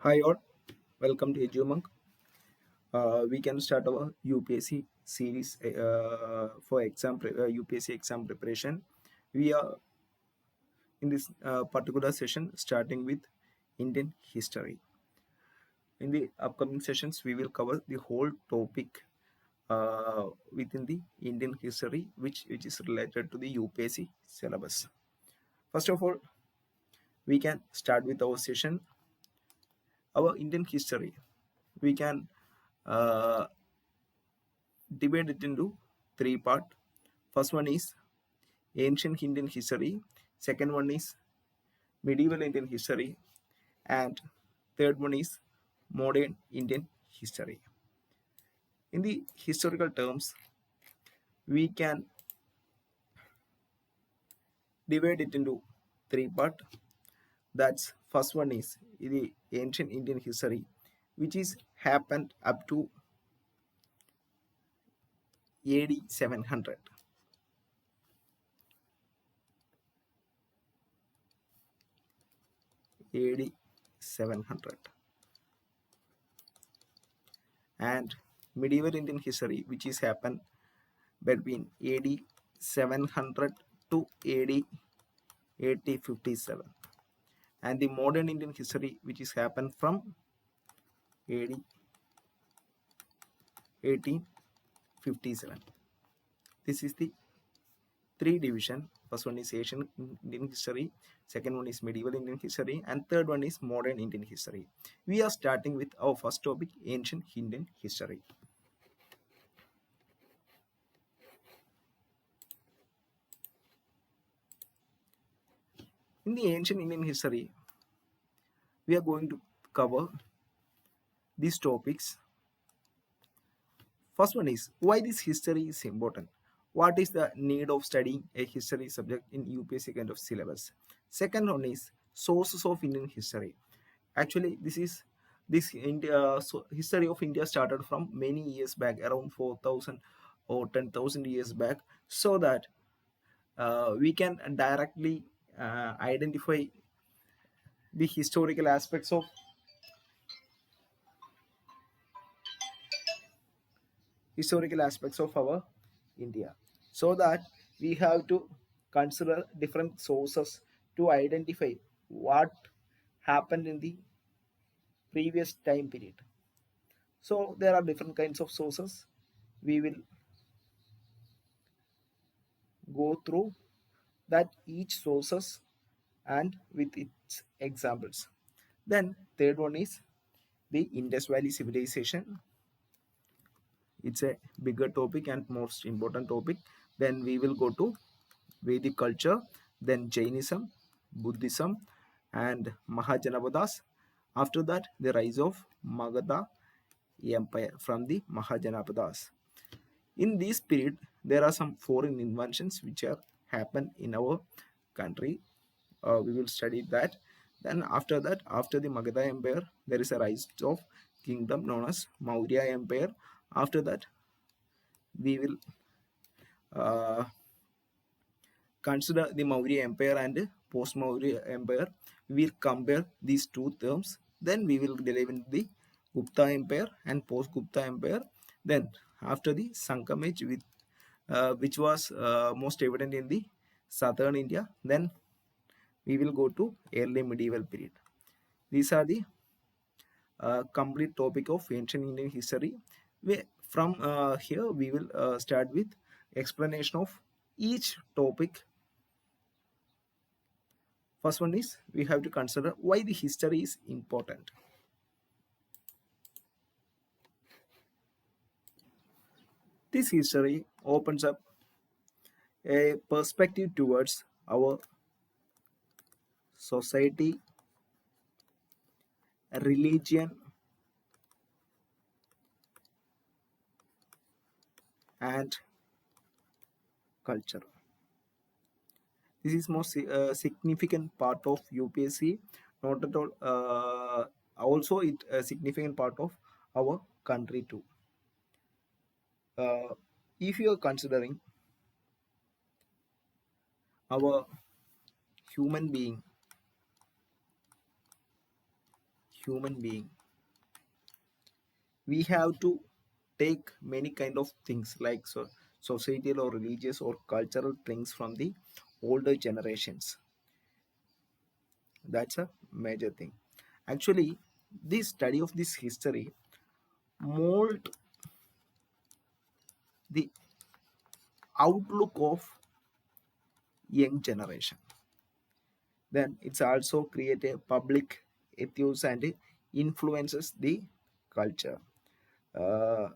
Hi all, welcome to Edumonk. We can start our UPSC series for UPSC exam preparation. We are in this particular session starting with Indian history. In the upcoming sessions, we will cover the whole topic within the Indian history, which is related to the UPSC syllabus. First of all, we can start with our session. Our Indian history, we can uh, divide it into three parts. First one is ancient Indian history, second one is medieval Indian history, and third one is modern Indian history. In the historical terms, we can divide it into three parts. That's first one is the ancient Indian history, which is happened up to AD 700. AD 700. And medieval Indian history, which is happened between AD 700 to AD 1857, and the modern Indian history, which is happened from AD 1857. This is the three division. First one is ancient Indian history, second one is medieval Indian history, and third one is modern Indian history. We are starting with our first topic, ancient Indian history. In the ancient Indian history, we are going to cover these topics. First one is why this history is important. What is the need of studying a history subject in UPSC kind of syllabus? Second one is sources of Indian history. Actually, this India history of India started from many years back, around 4,000 or 10,000 years back, so that we can directly identify the historical aspects of our India, so that we have to consider different sources to identify what happened in the previous time period. So there are different kinds of sources. We will go through that each sources and with its examples. Then third one is the Indus Valley civilization. It's a bigger topic and most important topic. Then we will go to Vedic culture, then Jainism, Buddhism, and Mahajanapadas. After that, the rise of Magadha Empire from the Mahajanapadas. In this period, there are some foreign inventions which have happened in our country. We will study that. Then after that, after the Magadha Empire, there is a rise of kingdom known as Maurya Empire. After that, we will uh, consider the Maurya Empire and post-Maurya Empire. We will compare these two terms. Then we will delve into the Gupta Empire and post-Gupta Empire. Then after the Sangam Age, which was most evident in the southern India. Then we will go to early medieval period. These are the complete topic of ancient Indian history. From here, we will start with explanation of each topic. First one is we have to consider why the history is important. This history opens up a perspective towards our society, religion, and culture. This is most significant part of UPSC. Not at all. Also, it a significant part of our country too. Uh, if you are considering our human being, human being, we have to take many kind of things like societal or religious or cultural things from the older generations. That's a major thing. Actually, this study of this history mold the outlook of young generation. Then it's also create a public ethos and influences the culture. Uh,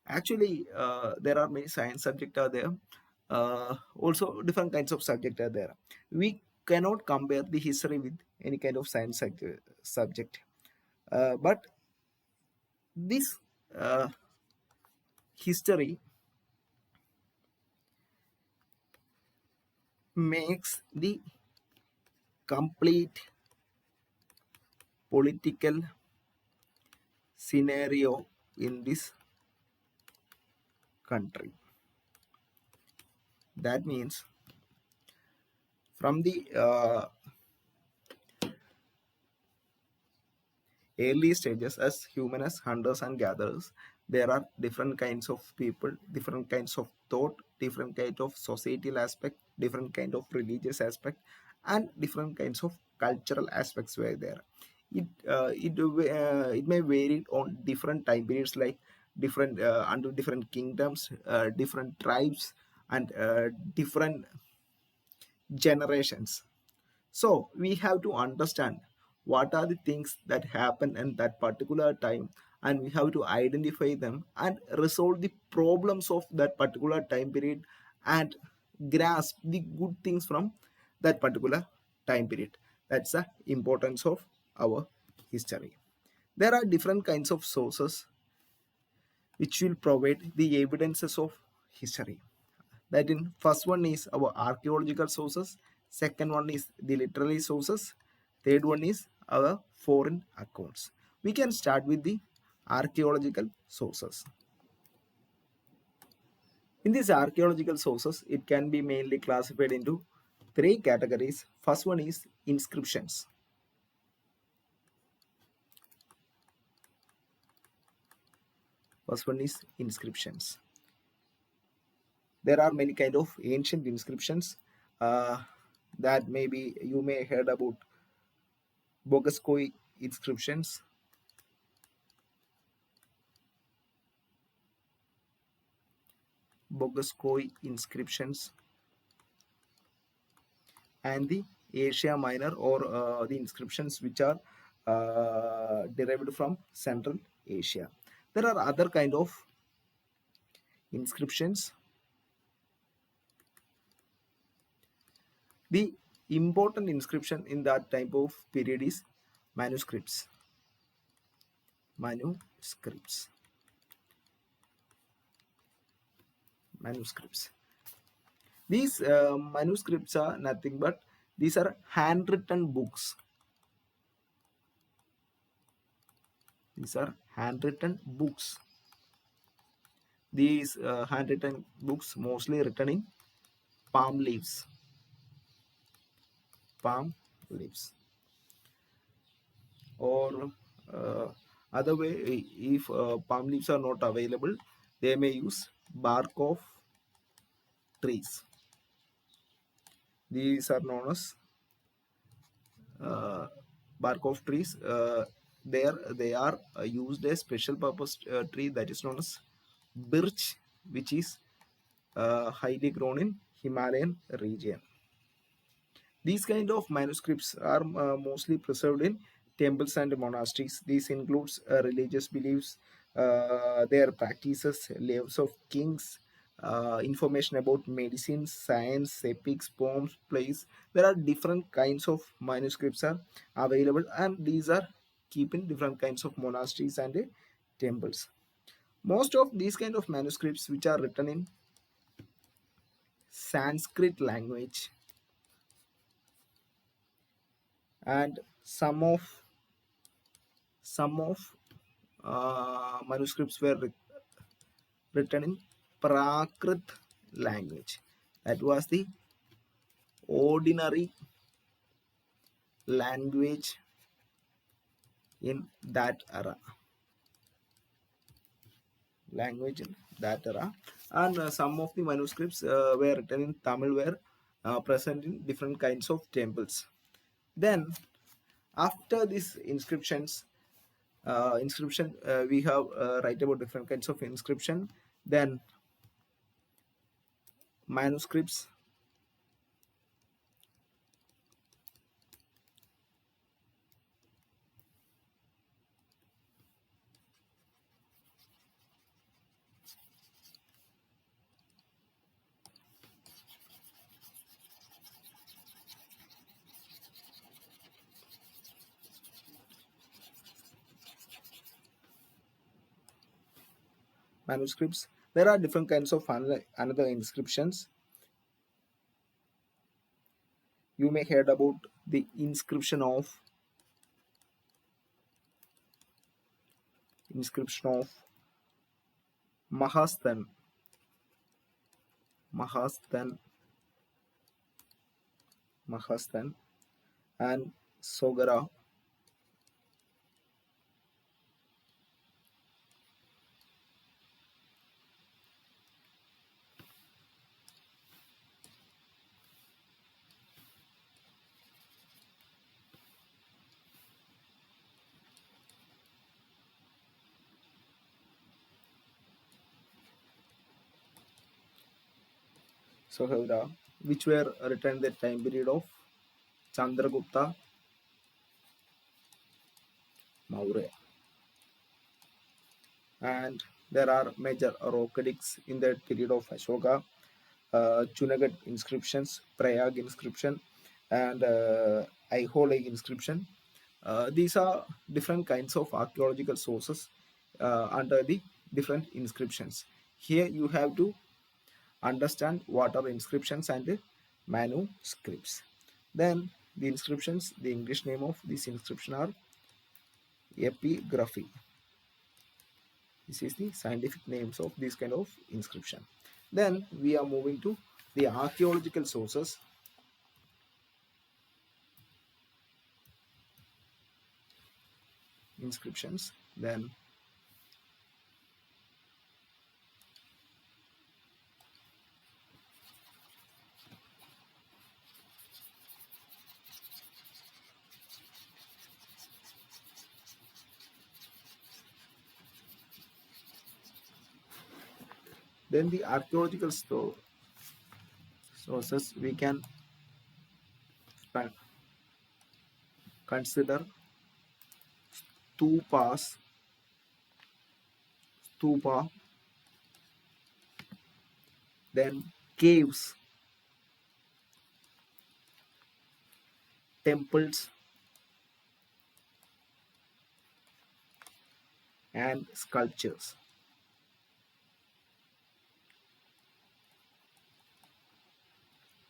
Actually, there are many science subjects are there. Also, different kinds of subject are there. We cannot compare the history with any kind of science subject. But this history makes the complete political scenario in this country. That means from the early stages as human as hunters and gatherers, there are different kinds of people, different kinds of thought, different kind of societal aspect, different kind of religious aspect, and different kinds of cultural aspects were there. It may vary on different time periods, like different under different kingdoms, different tribes, and different generations. So we have to understand what are the things that happen in that particular time, and we have to identify them and resolve the problems of that particular time period and grasp the good things from that particular time period. That's the importance of our history. There are different kinds of sources which will provide the evidences of history. That in first one is our archaeological sources, second one is the literary sources, third one is our foreign accounts. We can start with the archaeological sources. In these archaeological sources, it can be mainly classified into three categories. First one is inscriptions. First one is inscriptions. There are many kind of ancient inscriptions uh, that maybe you may heard about Bogaskoi inscriptions, Bogaskoi inscriptions, and the Asia Minor, or the inscriptions which are derived from Central Asia. There are other kind of inscriptions. The important inscription in that type of period is manuscripts. Manuscripts. Manuscripts. These manuscripts are nothing but these are handwritten books. These are handwritten books. These handwritten books mostly written in palm leaves. Palm leaves. Or other way, if palm leaves are not available, they may use bark of trees. These are known as uh, bark of trees. There they are used a special purpose tree that is known as birch, which is highly grown in Himalayan region. These kind of manuscripts are mostly preserved in temples and monasteries. This includes religious beliefs, their practices, lives of kings, information about medicine, science, epics, poems, plays. There are different kinds of manuscripts are available, and these are kept in different kinds of monasteries and temples. Most of these kind of manuscripts, which are written in Sanskrit language, and some of manuscripts were written in Prakrit language. That was the ordinary language in that era. Language in that era. And some of the manuscripts were written in Tamil were present in different kinds of temples. Then after these inscription we have write about different kinds of inscription. Then manuscripts. Manuscripts, there are different kinds of another inscriptions. You may heard about the inscription of Mahastan, Mahastan, Mahastan, and Sogara. Sogara, which were written the time period of Chandragupta Maurya. And there are major rock edicts in the period of Ashoka, Junagadh inscriptions, Prayag inscription, and Aihole inscription. These are different kinds of archaeological sources under the different inscriptions. Here you have to understand what are inscriptions and manuscripts. Then the inscriptions, the English name of this inscription are epigraphy. This is the scientific names of this kind of inscription. Then we are moving to the archaeological sources. Inscriptions. Then the archaeological sources we can consider stupas, stupa, then caves, temples, and sculptures.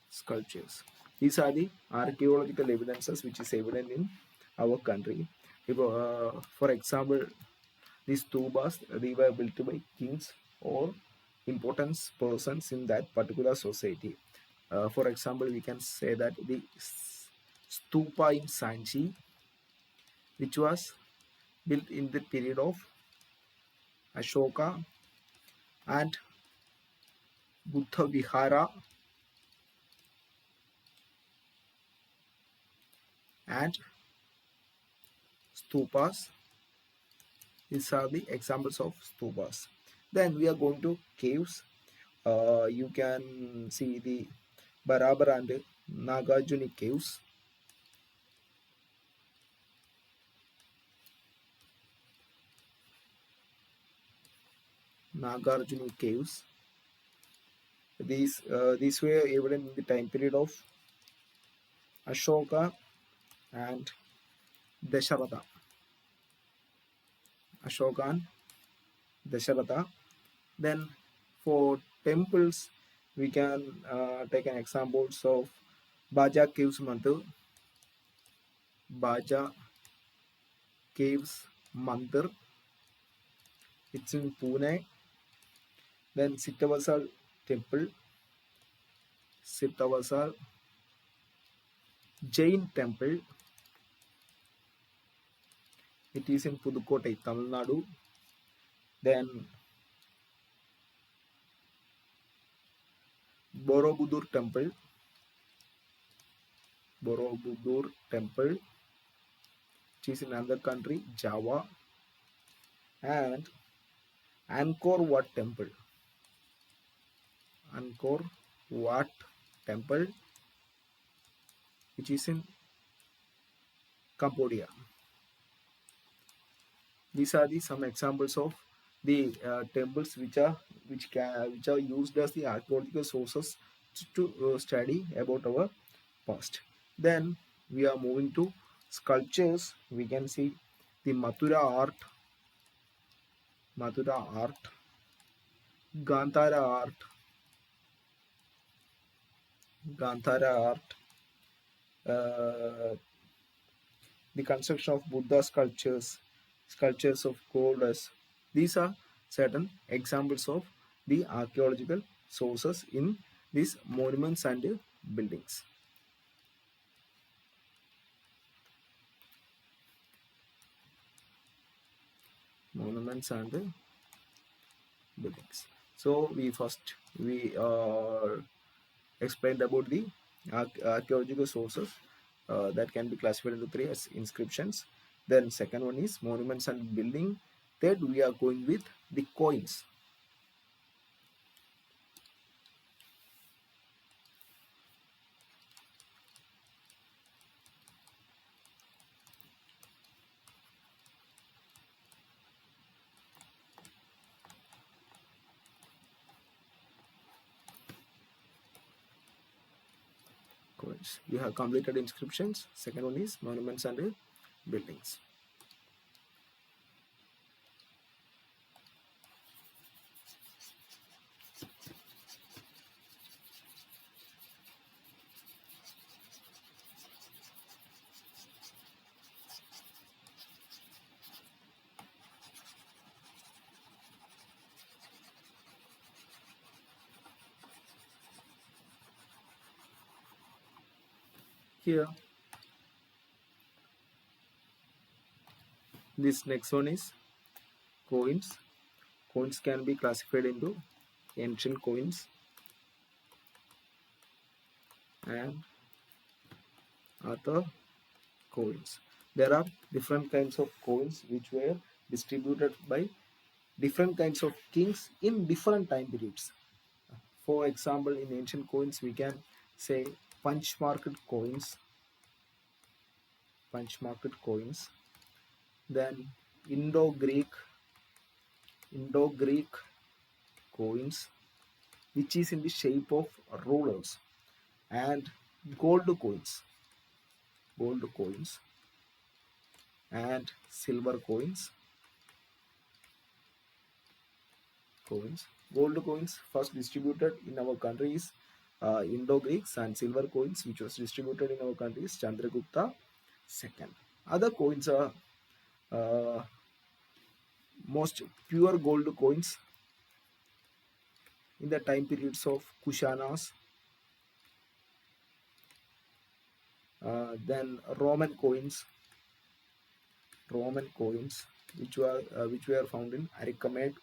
Sculptures. These are the archaeological evidences which is evident in our country. For example, these stupas they were built by kings or important persons in that particular society. For example, we can say that the stupa in Sanchi, which was built in the period of Ashoka, and Buddha Vihara and stupas. These are the examples of stupas. Then we are going to caves. You can see the Barabar and Nagarjuni caves. Nagarjuni caves. These were evident in the time period of Ashoka and Dasharatha. Ashoka and Dasharatha. Then for temples, we can take an examples of Baja Caves Mandir. Baja Caves Mandir. It's in Pune. Then Sittavasal Temple. Sittavasal Jain Temple. It is in Pudukkottai, Tamil Nadu. Then Borobudur Temple, Borobudur Temple, which is in another country, Java. And Angkor Wat Temple, Angkor Wat Temple, which is in Cambodia. These are the some examples of the temples which are used as the archaeological sources to study about our past. Then we are moving to sculptures. We can see the Mathura art, Gandhara art, Gandhara art, uh, the construction of Buddha sculptures, sculptures of goddess. These are certain examples of the archaeological sources in these monuments and buildings. Monuments and buildings. So we explained about the archaeological sources that can be classified into three as inscriptions. Then second one is monuments and building. Third, we are going with the coins. Coins. You have completed inscriptions. Second one is monuments and buildings. Here, this next one is coins. Coins can be classified into ancient coins and other coins. There are different kinds of coins which were distributed by different kinds of kings in different time periods. For example, in ancient coins, we can say punch marked coins, punch marked coins. Then Indo-Greek, Indo-Greek coins, which is in the shape of rulers, and gold coins, gold coins, and silver coins, coins. Gold coins first distributed in our countries, Indo-Greeks, and silver coins which was distributed in our countries, Chandragupta II. Other coins are uh, most pure gold coins in the time periods of Kushanas, then Roman coins which were found in Aricamed.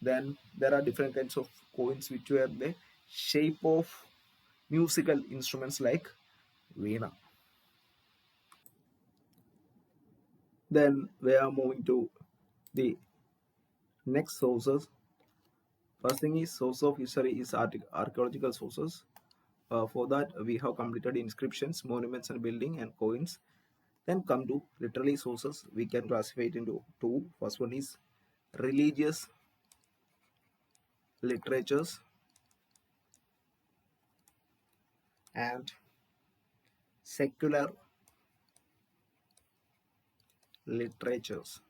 Then there are different kinds of coins which were the shape of musical instruments like veena. Then we are moving to the next sources. First thing is source of history is archaeological sources. For that we have completed inscriptions, monuments and building and coins. Then come to literary sources. We can classify it into two. First one is religious literatures and secular literatures.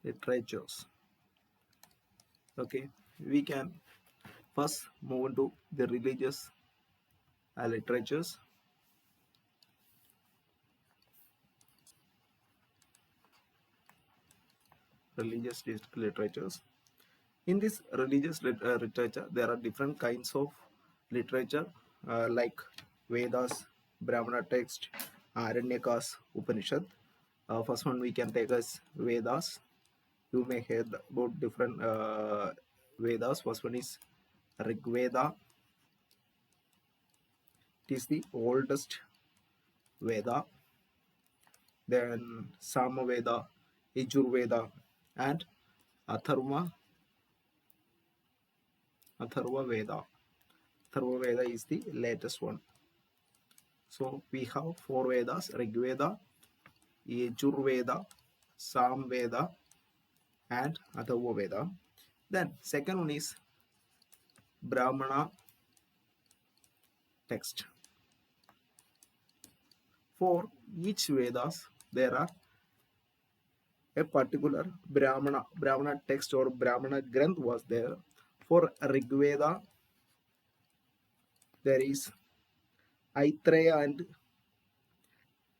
Literatures. Okay, we can first move into the religious literatures. Religious literatures. In this religious literature, there are different kinds of literature like Vedas, Brahmana text, Aranyakas, Upanishad. First one we can take as Vedas. You may hear about different Vedas. First one is Rig Veda. It is the oldest Veda. Then Samaveda, Yajurveda, and Atharva Atharva Veda. Atharva Veda is the latest one. So we have four Vedas: Rig Veda, Yajurveda, Samveda, and Atharva Veda. Then second one is Brahmana text. For each Vedas, there are a particular Brahmana text or Brahmana Granth was there. For Rig Veda, there is Aitreya and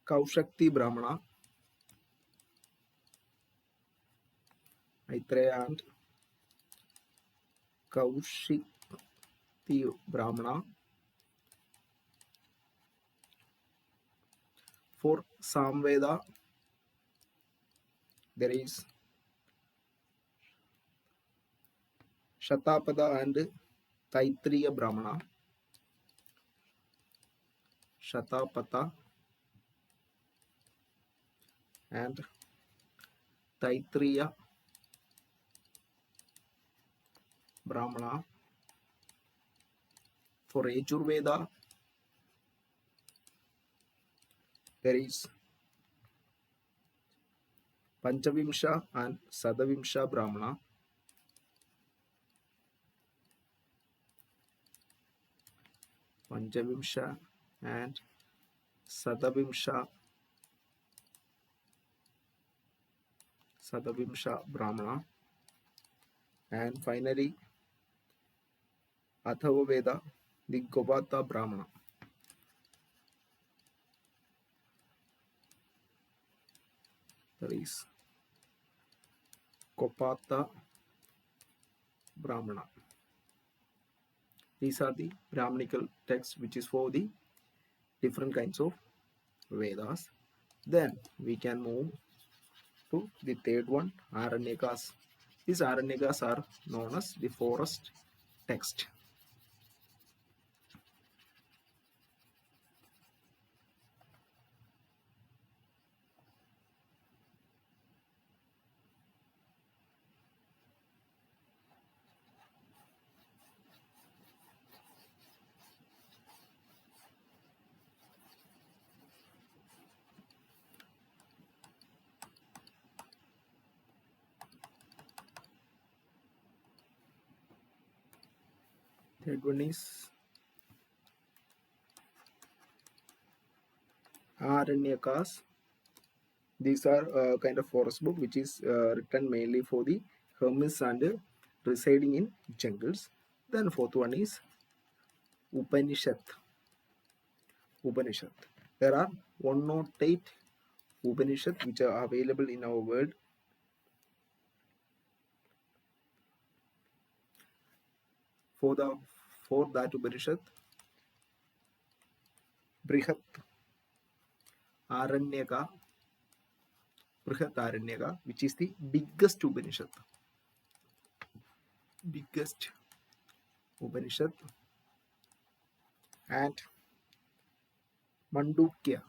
Kaushakti Brahmana. Aitreya and Kaushikti Brahmana. For Samveda, there is Shatapada and Taitriya Brahmana. Shatapata and Taitriya Brahmana. For Yajurveda, there is Panchavimsha and Sadavimsha Brahmana. Panchavimsha and Sadavimsha Brahmana. And finally, Atharva Veda, the Gopata Brahmana. There is Gopata Brahmana. These are the Brahmanical texts which is for the different kinds of Vedas. Then we can move to the third one, Aranyakas. These Aranyakas are known as the forest text. Third one is Aranyakas. These are kind of forest book which is written mainly for the hermits and residing in jungles. Then fourth one is Upanishad. Upanishad. There are 108 Upanishad which are available in our world. For that Upanishad, Brihat Aranyaka, which is the biggest Upanishad. And Mandukya.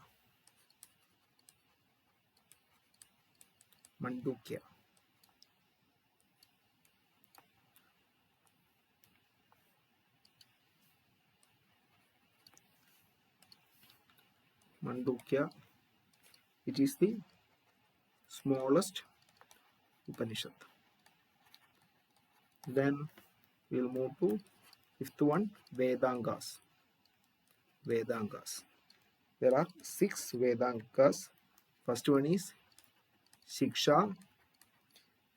Mandukya, it is the smallest Upanishad. Then we'll move to fifth one, Vedangas. There are 6 Vedangas. First one is Shiksha,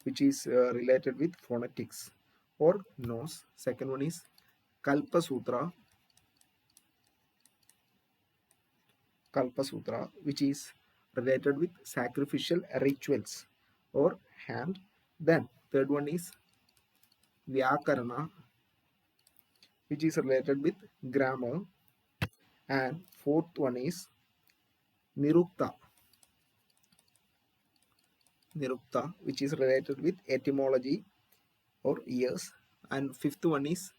which is related with phonetics or nose. Second one is Kalpa Sutra, which is related with sacrificial rituals or hand. Then third one is Vyakarana, which is related with grammar. and fourth one is nirukta, which is related with etymology or ears, and fifth one is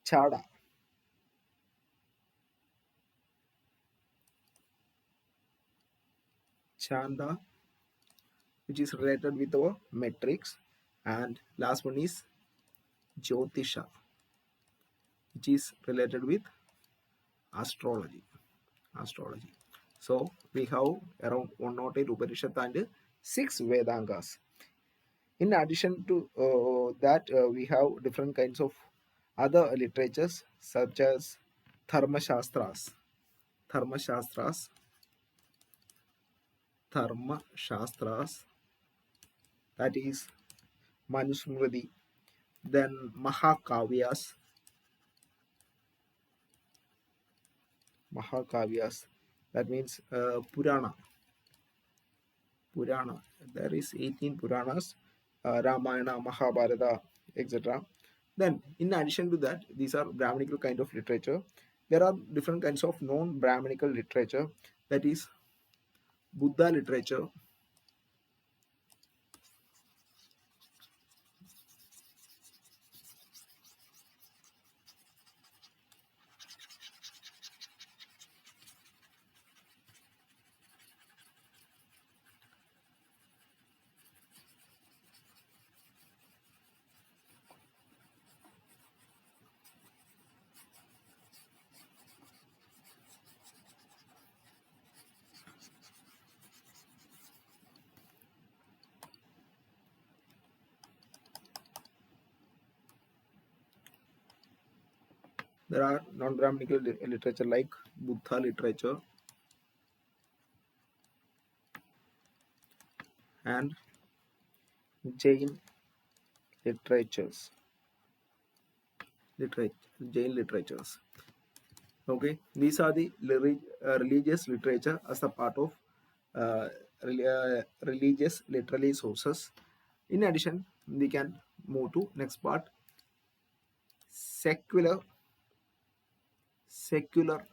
chada, chanda, which is related with our metrics, and last one is jyotisha, which is related with astrology. So we have around 108 Upanishad and 6 Vedangas. In addition to that, we have different kinds of other literatures such as Dharma Shastras, Dharma Shastras, Dharma Shastras, that is Manusmriti, then Mahakavyas, that means Purana. There is 18 Puranas, Ramayana, Mahabharata, etc. Then, in addition to that, these are Brahminical kind of literature. There are different kinds of non-Brahminical literature, that is Buddha literature. There are non-Brahminical literature like Buddha literature and Jain literatures. Jain literatures. Okay, these are the religious literature as a part of uh, religious literary sources. In addition, we can move to next part, secular secular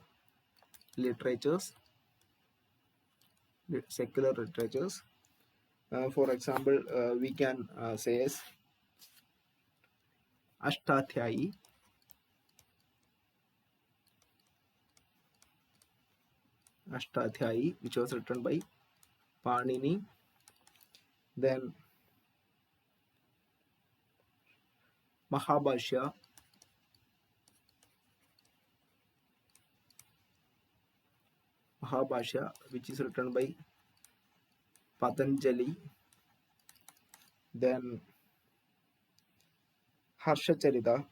literatures. Secular literatures. For example, we can say as Ashtatyayi, which was written by Panini. Then Mahabhashya, which is written by Patanjali. Then Harsha Charita,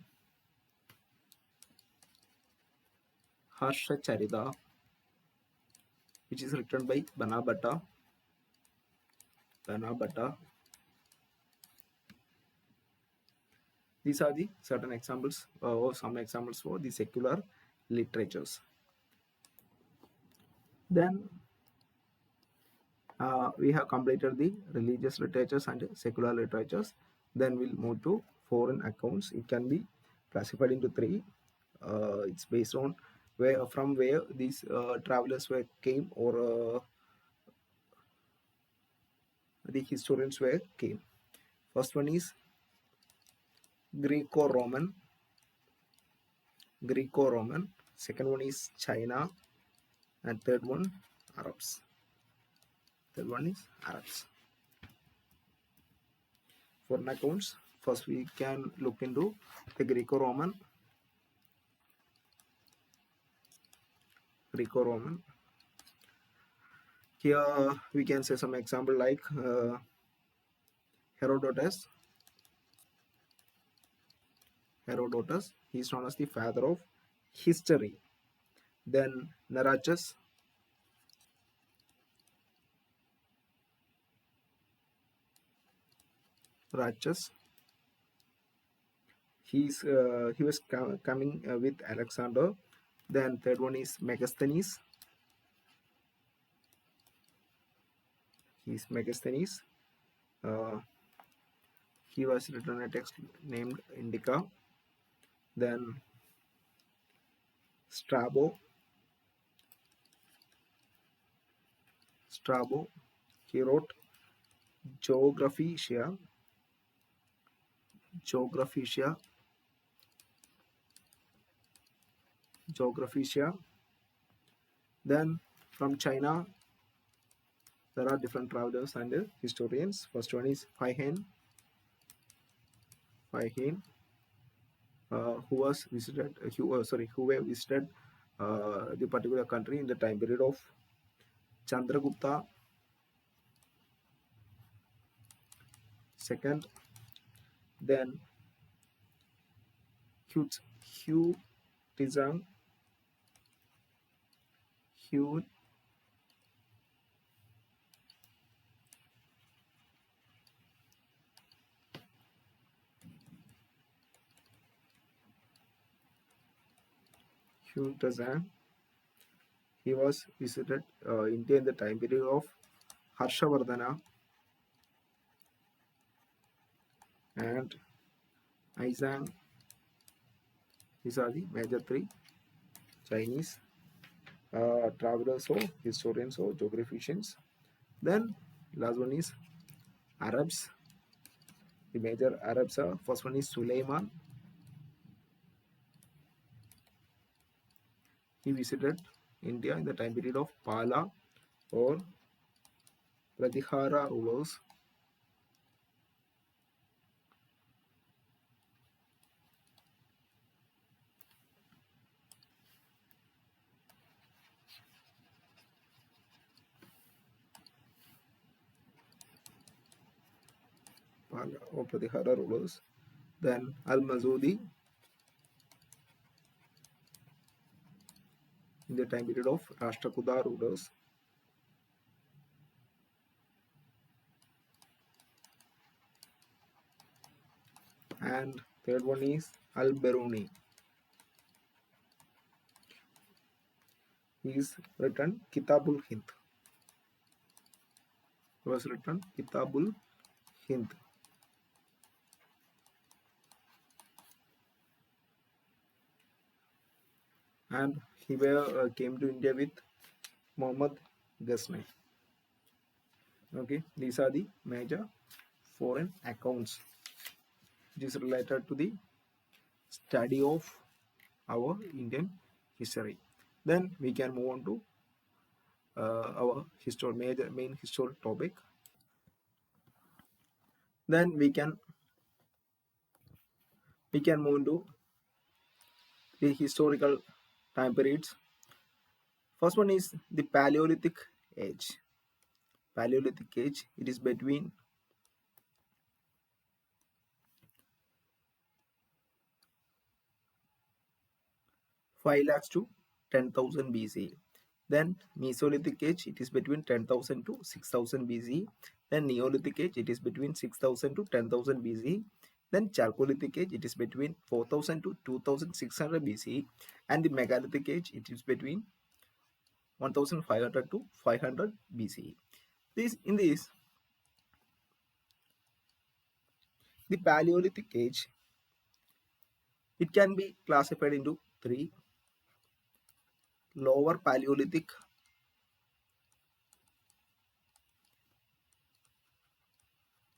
which is written by Banabhatta. These are the certain examples or some examples for the secular literatures. Then we have completed the religious literatures and secular literatures. Then we'll move to foreign accounts. It can be classified into three. It's based on from where these travelers came, or the historians came. First one is Greco-Roman. Second one is China, and third one Arabs. Foreign accounts. First, we can look into the Greco-Roman. Here we can say some example like Herodotus. He is known as the father of history. Then Narachus. He was coming with Alexander. Then third one is Megasthenes. He was written a text named Indica. Then Strabo, Strabo, he wrote Geographica, Geographica, Geographica. Then from China, there are different travelers and historians. First one is Fai Hin, who was visited, who were visited the particular country in the time period of Chandragupta second. Then Hugh Tizang, Hugh Hugh Tizang. He was visited India in the time period of Harshavardhana and Aizang. These are the major three Chinese travelers or historians or geographicians. Then last one is Arabs. The major Arabs are, first one is Suleiman. He visited India in the time period of Pala or Pratihara rulers. Pala or Pratihara rulers. Then Al-Mazudi in the time period of Rashtrakuta rulers. And third one is Al-Biruni. He is written Kitabul Hind. He was written Kitabul Hind. And he came to India with Muhammad Ghazni. Okay, these are the major foreign accounts which is related to the study of our Indian history. Then we can move on to our main historical topic. Then we can move into the historical time periods. First one is the Paleolithic age. Paleolithic age, it is between 5 lakhs to 10,000 BC. Then Mesolithic age, it is between 10,000 to 6,000 BC. Then Neolithic age, it is between 6,000 to 10,000 BC. Then Chalcolithic age, it is between 4,000 to 2,600 BC. And the Megalithic age, it is between 1,500 to 500 BC. In this, the Paleolithic age, it can be classified into three: Lower Paleolithic,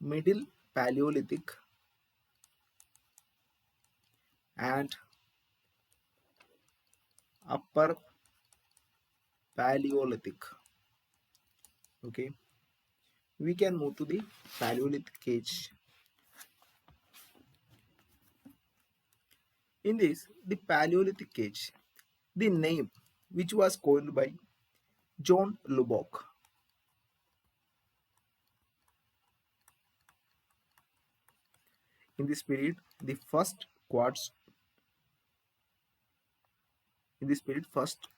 Middle Paleolithic, and Upper Paleolithic. Okay, we can move to the Paleolithic age. In this, the Paleolithic age, the name which was coined by John Lubbock. In this period, the first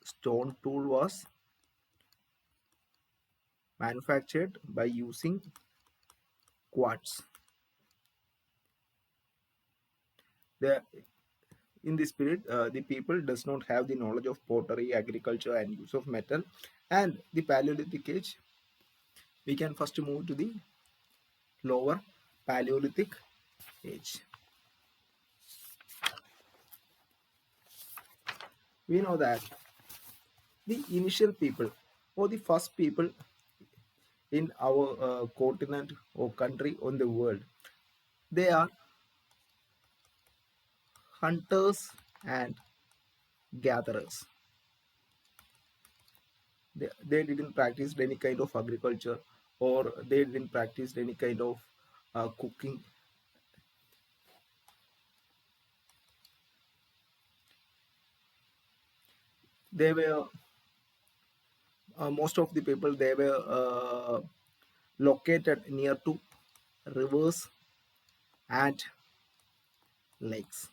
stone tool was manufactured by using quartz. In this period, the people does not have the knowledge of pottery, agriculture, and use of metal. And the Paleolithic age, we can first move to the Lower Paleolithic age. We know that the initial people or the first people in our continent or country on the world, they are hunters and gatherers. They didn't practice any kind of agriculture, or they didn't practice any kind of cooking. They were most of the people, they were located near to rivers and lakes.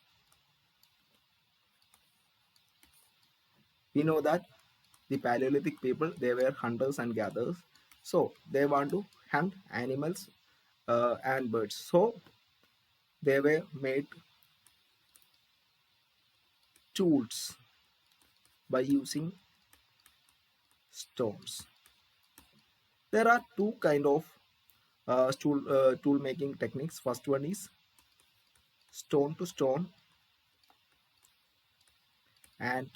We know that the Paleolithic people, they were hunters and gatherers, so they want to hunt animals and birds. So they were made tools by using stones. There are two kind of tool making techniques. First one is stone to stone and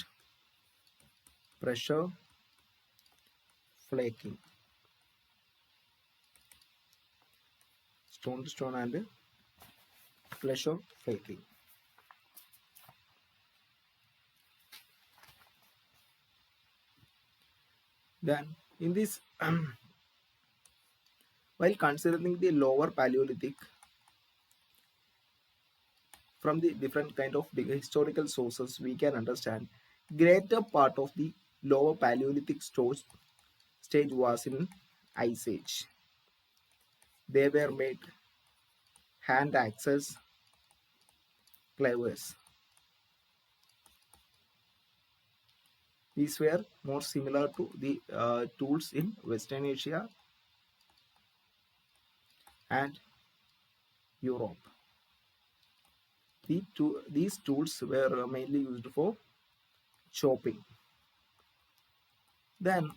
pressure flaking. Stone to stone and pressure flaking. Then in this, while considering the lower Paleolithic, from the different kind of the historical sources, we can understand greater part of the lower Paleolithic stage was in Ice Age. They were made hand axes, clavers. These were more similar to the tools in Western Asia and Europe. These tools were mainly used for chopping. Then,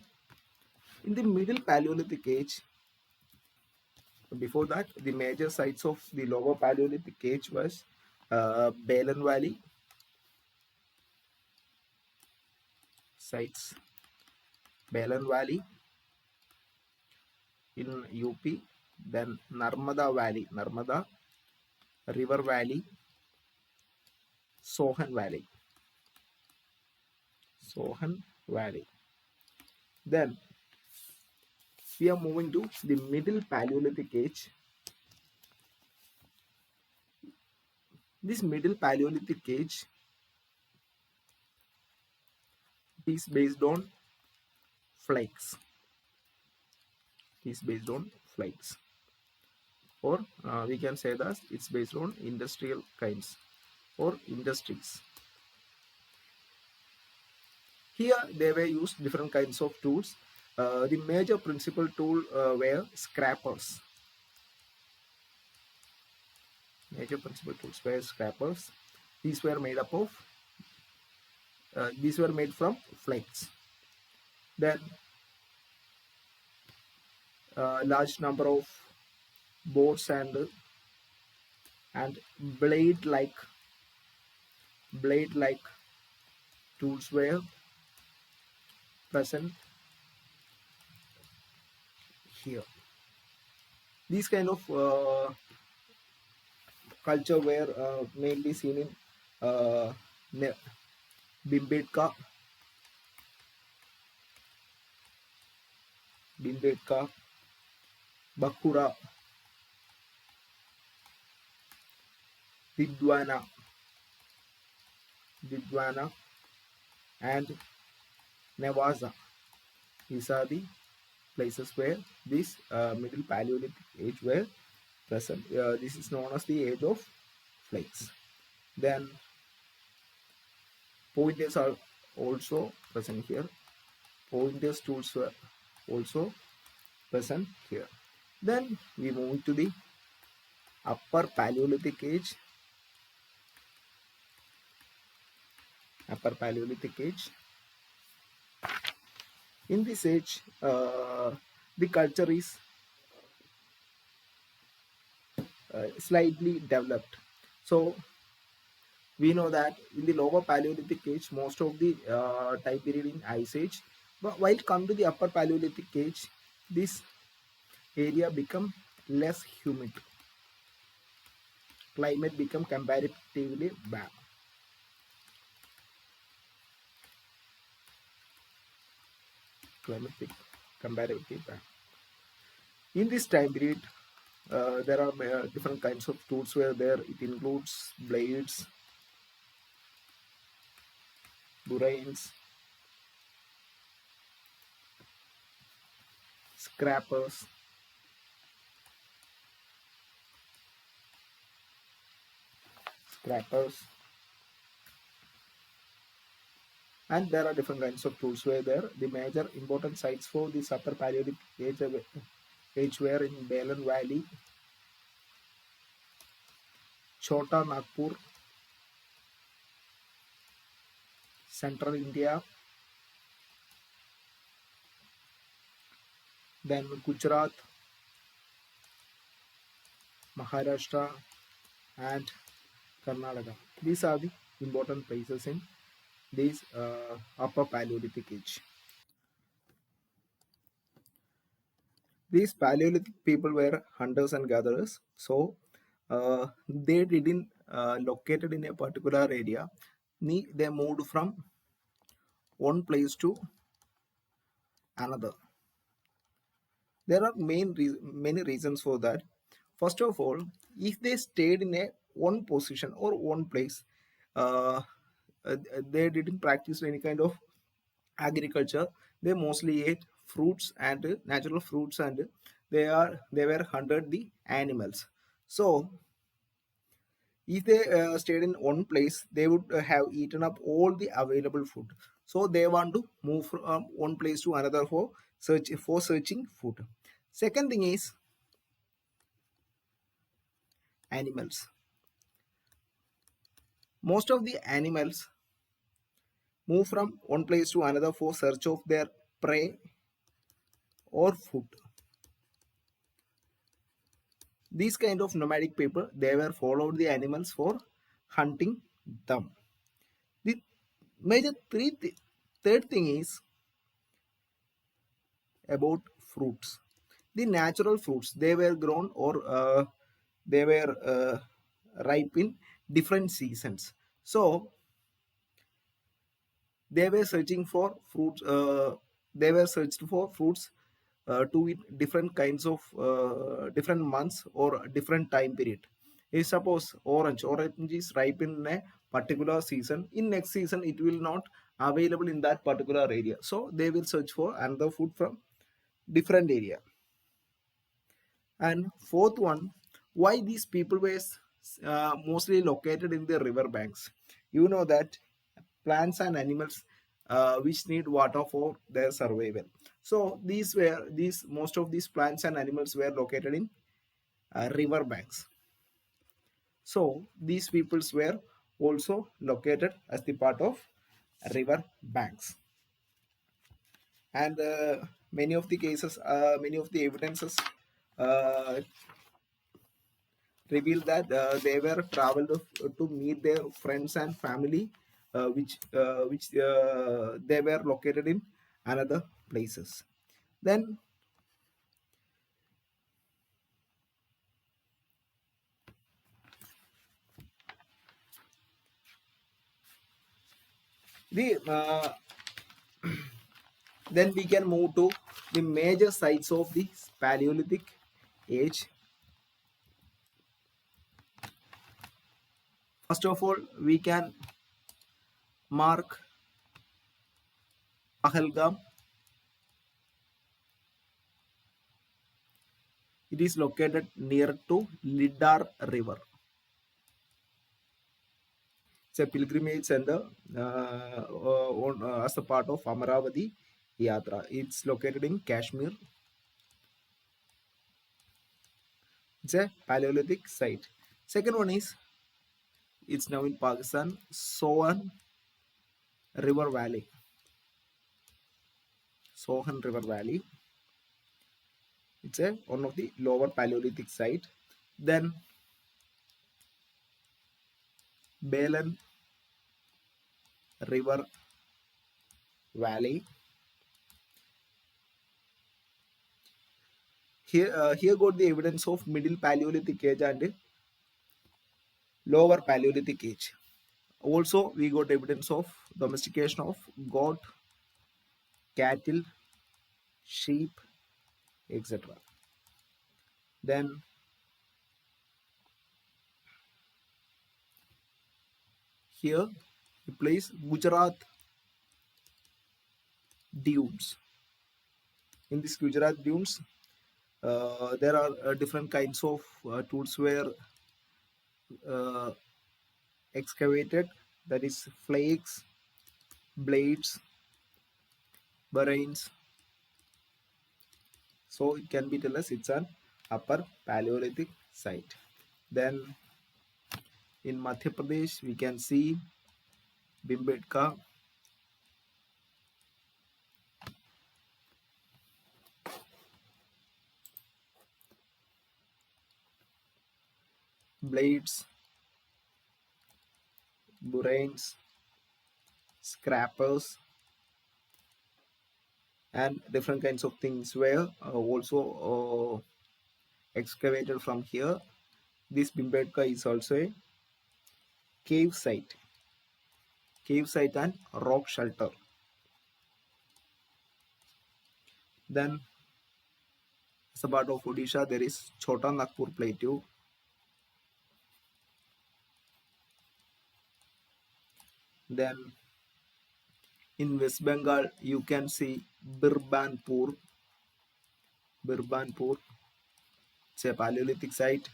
in the Middle Paleolithic age, before that, the major sites of the Lower Paleolithic age was Balen Valley sites, Balen Valley in UP, then Narmada Valley, Narmada River Valley, Sohan Valley, Sohan Valley. Then we are moving to the Middle Paleolithic age. This Middle Paleolithic age is based on flakes. Is based on flakes, or we can say that it's based on industrial kinds or industries. Here they were used different kinds of tools. The major principal tool were scrapers. Major principal tools were scrapers. These were made up of these were made from flakes. Then large number of boards and blade like tools were present here. These kind of culture were mainly seen in Bimbetka, Bakura, Didwana, and Nevaza. These are the places where this Middle Paleolithic age were present. This is known as the age of flakes. Then pointers are also present here. Pointers tools were also present here. Then we move to the Upper Paleolithic age. Upper Paleolithic age. In this age, the culture is slightly developed. So We know that in the lower Paleolithic age, most of the time period in Ice Age, but while come to the upper Paleolithic age, this area become less humid. Climate become comparatively bad. Climate become comparatively bad. In this time period, there are different kinds of tools were there. It includes blades, burains, scrappers, scrappers, and there are different kinds of tools were there. The major important sites for this upper Paleolithic age were in Balan Valley, Chota Nagpur, Central India, then Gujarat, Maharashtra, and Karnataka. These are the important places in this upper Paleolithic age. These Paleolithic people were hunters and gatherers, so they didn't located in a particular area. They moved from one place to another. There are many reasons for that. First of all, if they stayed in a one position or one place, uh, they didn't practice any kind of agriculture. They mostly ate fruits and natural fruits, and they were hunted the animals. So if they stayed in one place, they would have eaten up all the available food. So they want to move from one place to another for searching food. Second thing is animals. Most of the animals move from one place to another for search of their prey or food. These kind of nomadic people, they were followed the animals for hunting them. The major third thing is about fruits. The natural fruits, they were grown or they were ripe in different seasons. So they were searching for fruits. They were searched for fruits to eat different kinds of different months or different time period. If suppose orange is ripe in a particular season, in next season it will not available in that particular area. So they will search for another food from different area. And fourth one, why these people were mostly located in the river banks. You know that plants and animals which need water for their survival. So these most of these plants and animals were located in river banks. So these peoples were also located as the part of river banks. And many of the evidences uh, revealed that they were traveled to meet their friends and family, which they were located in another places. Then the then we can move to the major sites of the Paleolithic age. First of all, we can mark Pahalgam. It is located near to Lidar River. It's a pilgrimage center as a part of Amaravati Yatra. It's located in Kashmir. It's a Paleolithic site. Second one is it's now in Pakistan, Sohan River Valley. Sohan River Valley. It's a one of the lower Paleolithic site. Then Balan river, valley. Here got the evidence of middle Paleolithic age and lower Paleolithic age. Also, we got evidence of domestication of goat, cattle, sheep, etc. Then here we place Gujarat dunes. In this Gujarat dunes, there are different kinds of tools were uh, excavated. That is flakes, blades, brains. So it can be tell us it's an upper Paleolithic site. Then in Madhya Pradesh we can see Bimbetka, blades, brains, scrappers, and different kinds of things were also excavated from here. This Bimbetka is also a cave site, and rock shelter. Then as a part of Odisha there is Chota Nagpur Plateau. Then in West Bengal you can see Birbanpur. Birbanpur, it's a Paleolithic site.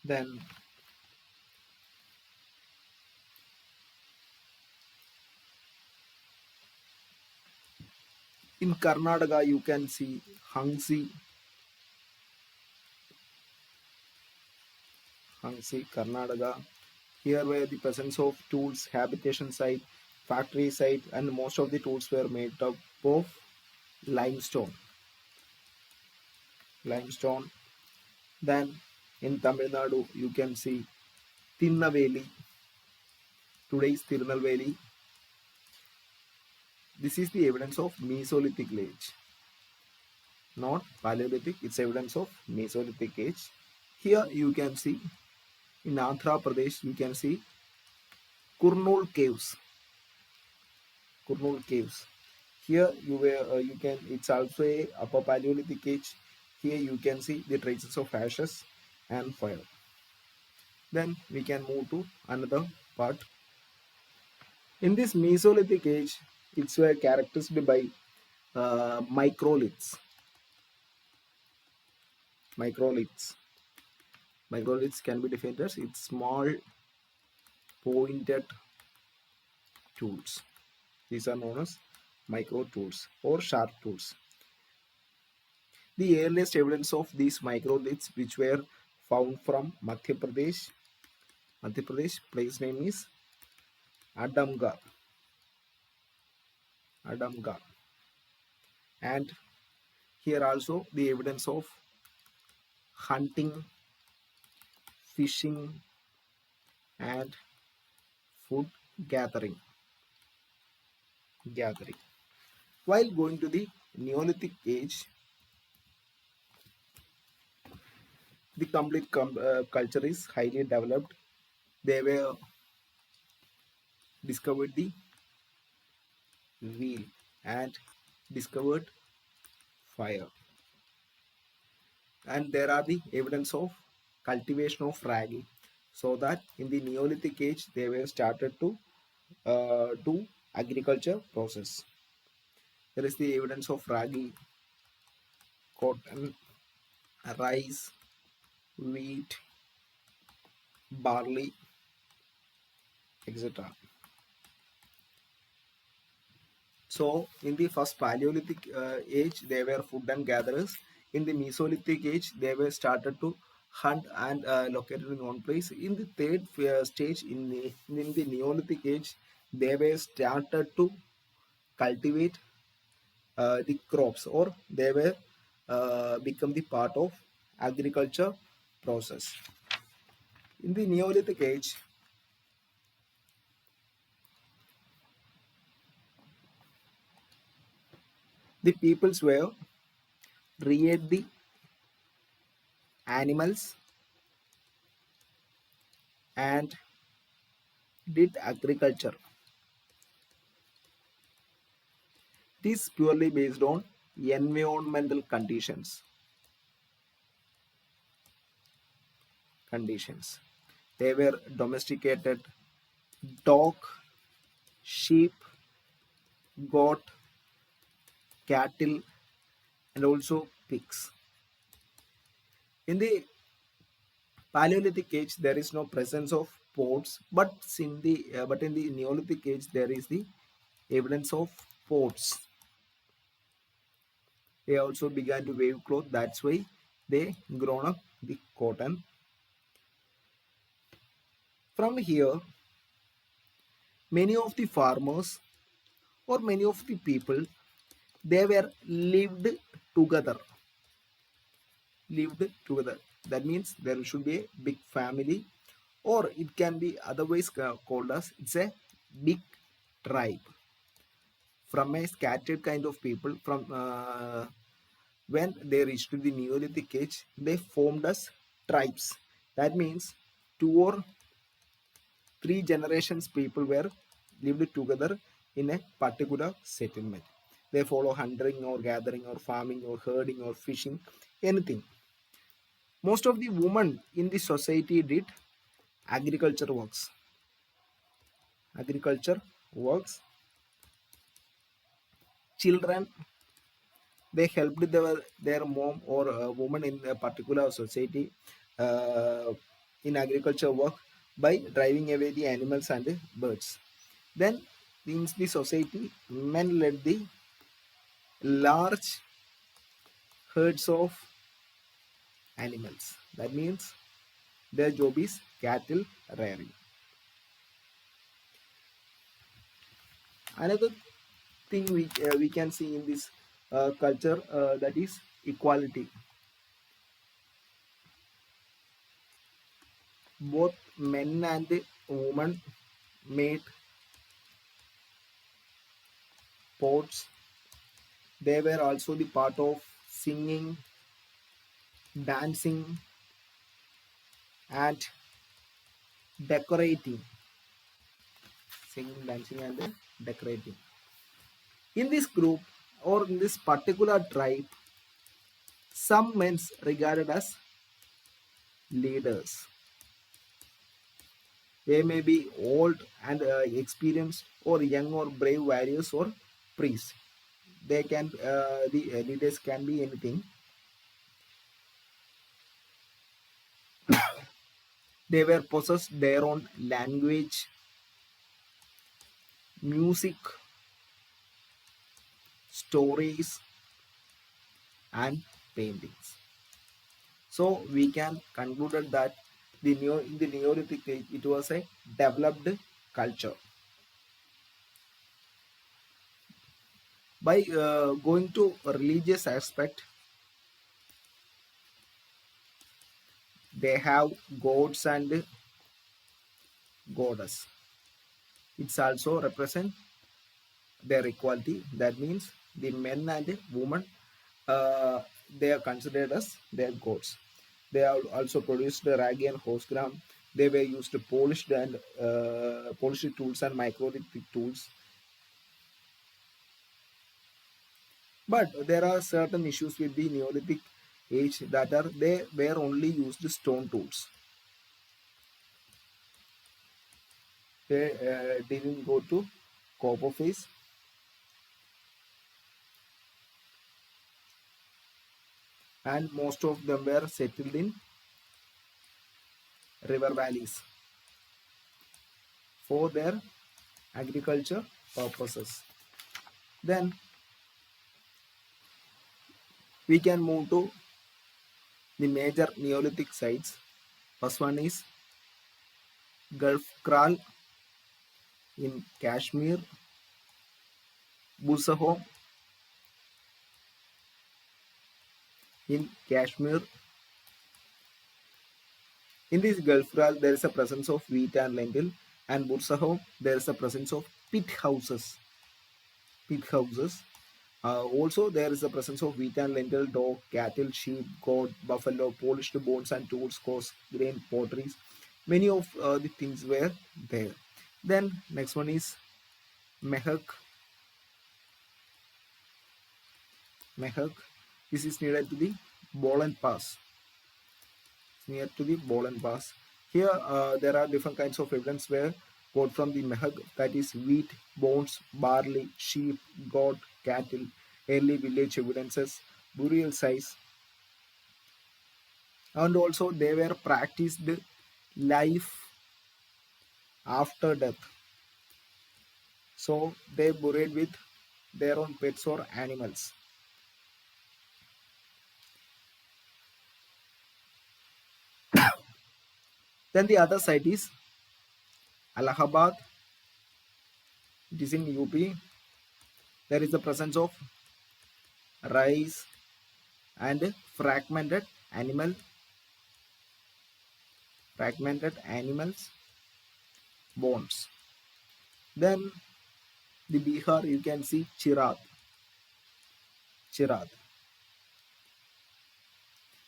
Then in Karnataka you can see Hangsi, Karnataka. Here were the presence of tools, habitation site, factory site, and most of the tools were made up of limestone. Limestone. Then in Tamil Nadu you can see Tinnaveli, today's Tirunelveli. This is the evidence of Mesolithic age, not Paleolithic. It's evidence of Mesolithic age. Here you can see in Andhra Pradesh you can see Kurnool caves. Kurnool caves. Here you can, it's also a upper Paleolithic age. Here you can see the traces of ashes and fire. Then we can move to another part. In this Mesolithic age, it's were characterized by microliths. Microliths. Microliths can be defined as it's small pointed tools. These are known as micro tools or sharp tools. The earliest evidence of these microliths which were found from Madhya Pradesh. Madhya Pradesh, place name is Adamgarh. Adamgarh. And here also the evidence of hunting, fishing, and food gathering. While going to the Neolithic age, the complete culture is highly developed. They were discovered the wheel and discovered fire. And there are the evidence of cultivation of ragi, so that in the Neolithic age they were started to do agriculture process. There is the evidence of ragi, cotton, rice, wheat, barley, etc. So in the first Paleolithic age they were food and gatherers. In the Mesolithic age they were started to hunt and located in one place. In the third stage, in the Neolithic age, they were started to cultivate the crops, or they were become the part of agriculture process. In the Neolithic age The peoples were reared the animals and did agriculture. This purely based on environmental conditions. They were domesticated dog, sheep, goat, cattle, and also pigs. In the Paleolithic age, there is no presence of pots, but in the Neolithic age, there is the evidence of pots. They also began to weave cloth. That's why they grown up the cotton. From here, many of the farmers or many of the people they were together lived together. That means there should be a big family, or it can be otherwise called as it's a big tribe. From a scattered kind of people, from when they reached the Neolithic age, they formed as tribes. That means two or three generations people were lived together in a particular settlement. They follow hunting or gathering or farming or herding or fishing, anything. Most of the women in the society did agriculture works. Agriculture works. Children they helped their mom or a woman in a particular society uh, in agriculture work by driving away the animals and the birds. Then in the society, men led the large herds of animals. That means their job is cattle rearing. Another thing we can see in this culture that is equality. Both men and women made pots. They were also the part of singing, dancing, and decorating. Singing, dancing, and decorating. In this group or in this particular tribe, some men regarded as leaders. They may be old and experienced, or young or brave warriors or priests. They can the leaders can be anything. They were possessed their own language, music, stories, and paintings. So we can conclude that in the Neolithic age it was a developed culture. By going to a religious aspect, they have gods and goddess. It's also represent their equality. That means the men and the women, they are considered as their gods. They have also produced the rag and horsegram. They were used to polished tools and microlithic tools. But there are certain issues with the Neolithic age that are they were only used stone tools. They didn't go to copper phase, and most of them were settled in river valleys for their agriculture purposes. Then we can move to the major Neolithic sites. First one is Gulf Kral in Kashmir, Busahom in Kashmir. In this Gulf Kral, there is a presence of wheat and lentil, and Bursahom, there is a presence of pit houses. Pit houses. Also, there is the presence of wheat and lentil, dog, cattle, sheep, goat, buffalo, polished bones and tools, coarse grain, potteries. Many of the things were there. Then next one is mehak. Mehak. This is near to the Bolan Pass. Near to the Bolan Pass. Here, there are different kinds of evidence where got from the mehak, that is wheat, bones, barley, sheep, goat, cattle, early village evidences, burial size, and also they were practiced life after death, so they buried with their own pets or animals. Then the other site is Allahabad. It is in UP. There is the presence of rice and animal fragmented animals bones. Then the Bihar, you can see Chirad.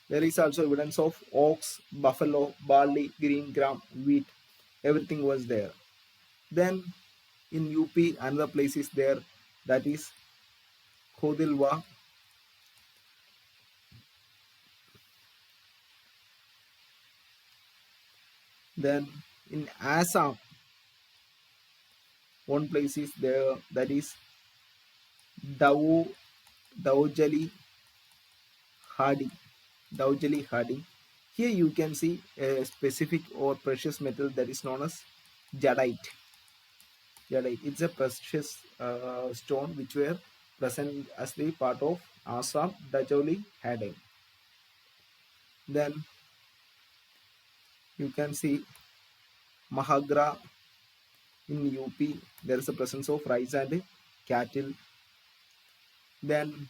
There is also evidence of ox, buffalo, barley, green gram, wheat. Everything was there. Then in UP, another place is there, that is Khodilwa. Then in Assam, one place is there, that is Dau Daujali Hadi. Daujali Hadi. Here you can see a specific or precious metal that is known as jadeite. Jadeite. It's a precious stone which were present as the part of Assam Daujali Hadi. Then you can see Mahagra in UP. There is a presence of rice and cattle. Then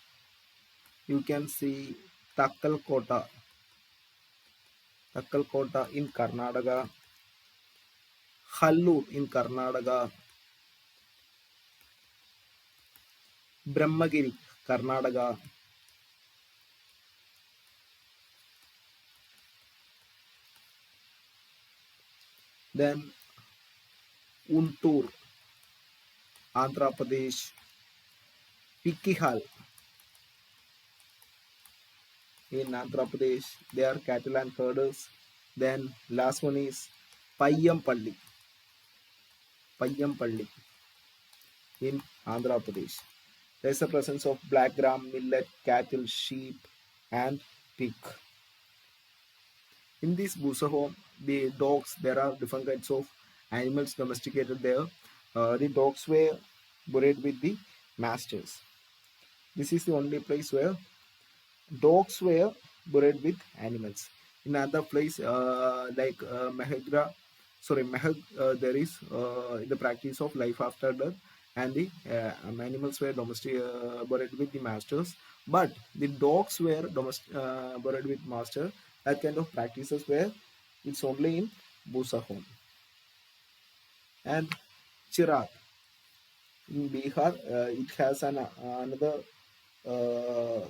you can see Takkalkota. Takkalkota in Karnataka. Hallur in Karnataka. Brahmagiri, Karnataka. Then Untur, Andhra Pradesh. Pikihal in Andhra Pradesh. They are cattle and herders. Then last one is Payyam Payyam in Andhra Pradesh. There is a presence of black gram, millet, cattle, sheep, and pig. In this Busa home, the dogs, there are different kinds of animals domesticated there. The dogs were buried with the masters. This is the only place where dogs were buried with animals. In other place, like Mehag, there is the practice of life after death, and the animals were buried with the masters. But the dogs were buried with master. That kind of practices were it's only in Busa home. And Chirag in Bihar, it has another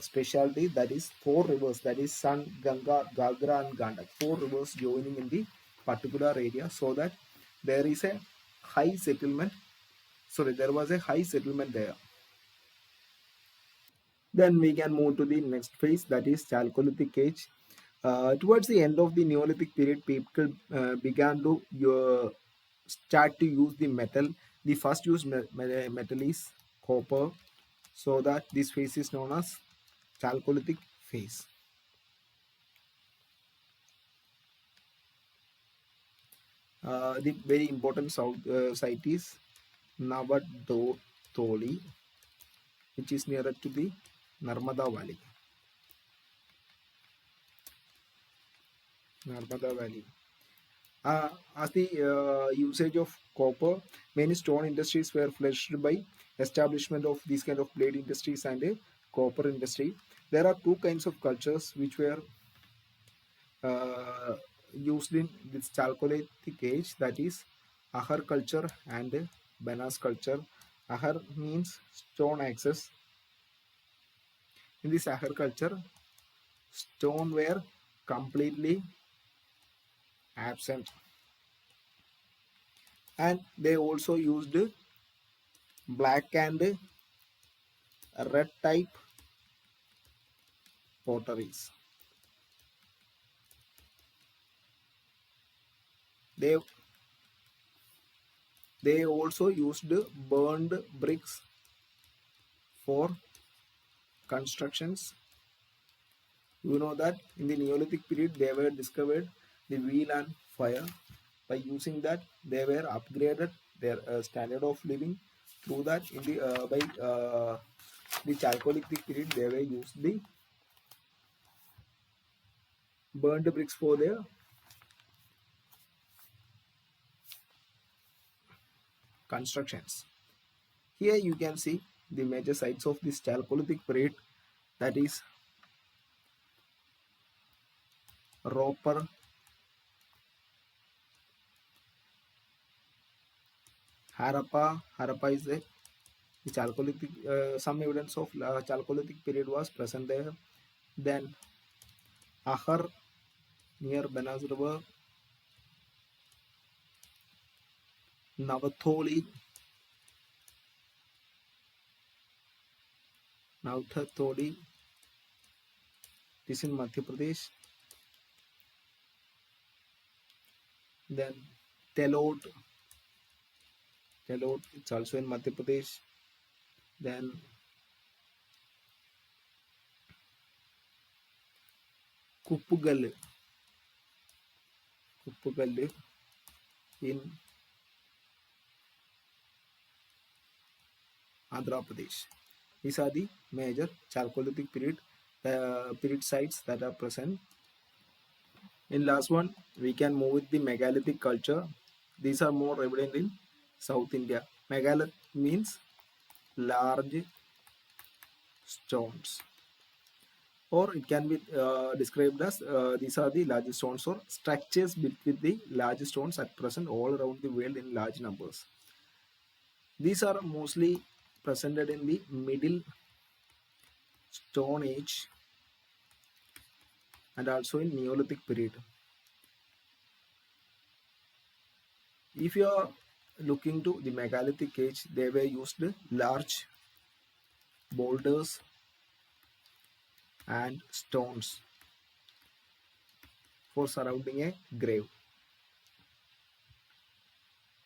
specialty, that is four rivers, that is Sun, Ganga, Gagra, and Gandak. Four rivers joining in the particular area, so that there is a high settlement. Sorry, there was a high settlement there. Then we can move to the next phase, that is Chalcolithic age. Towards the end of the Neolithic period, people began to start to use the metal. The first used metal is copper, so that this phase is known as Chalcolithic phase. The very important site is Navadotoli, which is nearer to the Narmada Valley. Narmada Valley. As the usage of copper, many stone industries were fledged by establishment of these kind of blade industries and a copper industry. There are two kinds of cultures which were used in this Chalcolithic age, that is Ahar culture and Banas culture. Ahar means stone axes, In the Sahar culture, stone were completely absent, and they also used black and red type potteries. They they also used burned bricks for constructions. You know that in the Neolithic period they were discovered the wheel and fire. By using that, they were upgraded their standard of living. Through that, in the Chalcolithic period, they were used the burned bricks for their constructions. Here you can see the major sites of this Chalcolithic period, that is Roper, Harappa. Harappa is the Chalcolithic. Some evidence of Chalcolithic period was present there. Then Ahar near Benas River, Navatholi, Navatholi, this in Madhya Pradesh. Then Telot, Telot, it's also in Madhya Pradesh. Then Kuppugal, Kuppugal in Andhra Pradesh. These are the major Chalcolithic period sites that are present. In last one, we can move with the megalithic culture. These are more evident in South India. Megalith means large stones, or it can be described as these are the large stones or structures built with the large stones at present all around the world in large numbers. These are mostly presented in the Middle Stone Age and also in Neolithic period. If you are looking to the megalithic age, they were used large boulders and stones for surrounding a grave.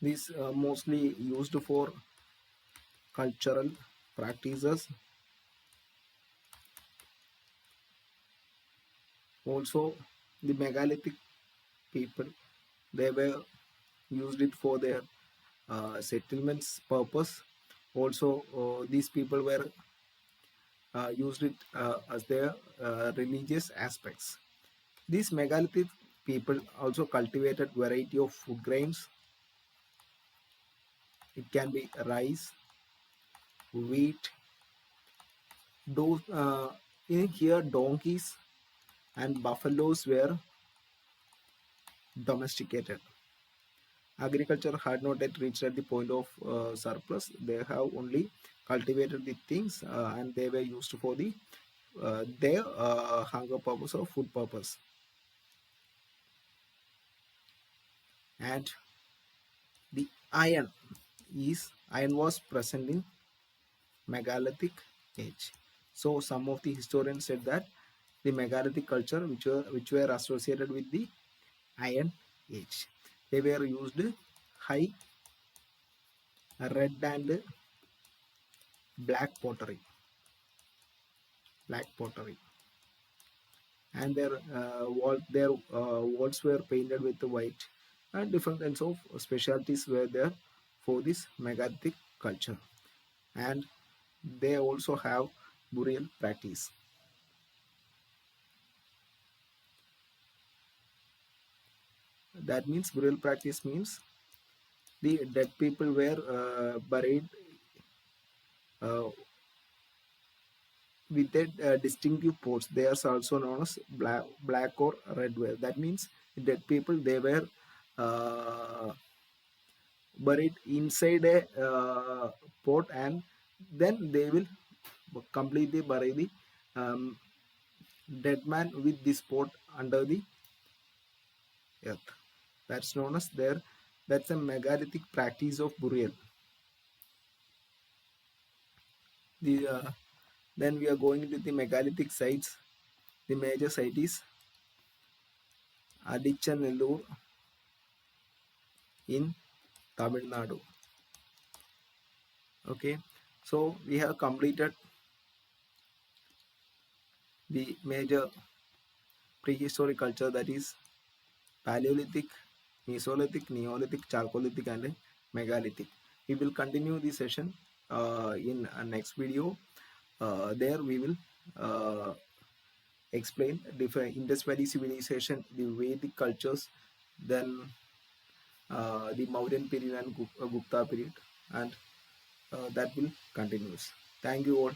These mostly used for cultural practices. Also, the megalithic people, they were used it for their settlements purpose. Also, these people were used it as their religious aspects. These megalithic people also cultivated variety of food grains. It can be rice, wheat. Those in here donkeys and buffaloes were domesticated. Agriculture had not yet reached at the point of surplus. They have only cultivated the things and they were used for the their hunger purpose or food purpose. And the iron was present in megalithic age. So some of the historians said that the megalithic culture which were associated with the iron age, they were used high red and black pottery, black pottery, and their walls were painted with the white, and different kinds of specialties were there for this megalithic culture. And they also have burial practice. That means burial practice means the dead people were buried uh, with a distinctive pots. They are also known as black or red ware. That means the dead people, they were uh, buried inside a pot, and then they will completely bury the um, dead man with the spot under the earth. That's known as there. That's a megalithic practice of burial. The Then we are going to the megalithic sites. The major site is Adichanellur in Tamil Nadu. Okay, so we have completed the major prehistoric culture, that is Paleolithic, Mesolithic, Neolithic, Chalcolithic, and Megalithic. We will continue the session in a next video. There we will explain different Indus Valley civilization, the Vedic cultures, then the Mauryan period and Gupta period, and that will continues. Thank you all.